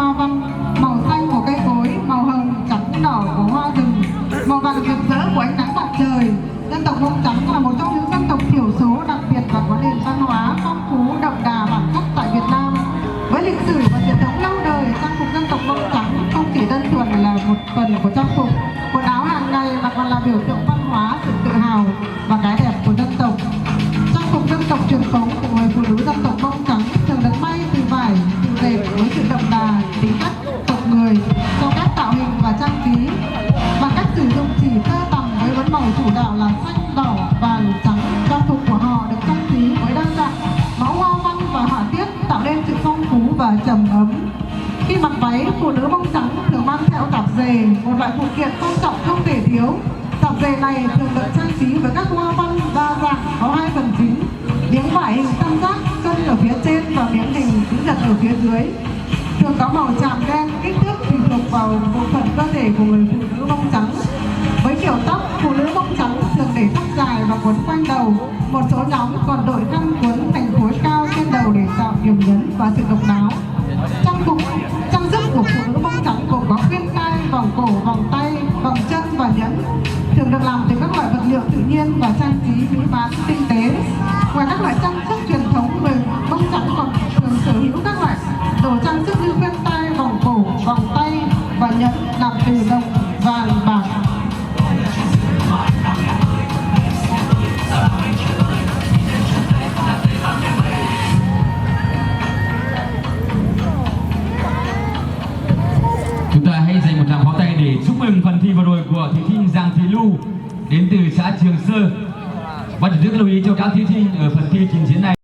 hoa văn, màu xanh của cây cối, màu hồng, trắng, đỏ của hoa rừng, màu vàng rực rỡ của ánh nắng mặt trời. Dân tộc Mông Trắng là một trong những dân tộc thiểu số đặc biệt và có nền văn hóa phong phú, đậm đà bản sắc tại Việt Nam. Với lịch sử và truyền thống lâu đời, trang phục dân tộc Mông Trắng không chỉ đơn thuần là một phần của trang phục, quần áo hàng ngày mà còn là biểu tượng văn hóa, sự tự hào và cái đẹp của dân tộc. Trang phục dân tộc truyền thống của người phụ nữ dân tộc Mông Trắng thường được may từ vải, từ dệt với sự đậm đà, tính cách tộc người trong các tạo hình và trang trí, bằng cách sử dụng chỉ tơ tằm với bốn màu chủ đạo là xanh, đỏ, vàng, trắng. Trang phục của họ được trang trí với đa dạng mẫu hoa văn và họa tiết tạo nên sự phong phú và trầm ấm. Khi mặc váy, phụ nữ Mông Trắng thường mang theo tạp dề, một loại phụ kiện quan trọng không thể thiếu. Tạp dề này thường được trang trí với các hoa văn đa dạng có hai phần chính: miếng vải hình tam giác cân ở phía trên và miếng hình chữ nhật ở phía dưới. Thường có màu chàm đen, kích thước tùy thuộc vào bộ phận cơ thể của người phụ nữ Mông Trắng. Với kiểu tóc, phụ nữ Mông Trắng thường để tóc dài và quấn quanh đầu. Một số nhóm còn đội khăn quấn thành khối cao trên đầu để tạo điểm nhấn và sự độc đáo. Trang sức của phụ nữ Mông Trắng gồm có khuyên tai, vòng cổ, vòng tay, vòng chân và nhẫn, thường được làm từ các loại vật liệu tự nhiên và trang trí mỹ mãn tinh tế. Ngoài các loại trang sức truyền thống, người Mông Trắng còn thường sở hữu các loại đồ trang sức như khuyên tai, vòng cổ, vòng tay và nhẫn làm từ đồng, vàng, bạc. Chúng ta hãy dành một tràng pháo tay để chúc mừng phần thi vừa rồi của thí sinh Giang Thị Lu đến từ xã Trường Sơ. Và rất lưu ý cho các thí sinh ở phần thi trình diễn này.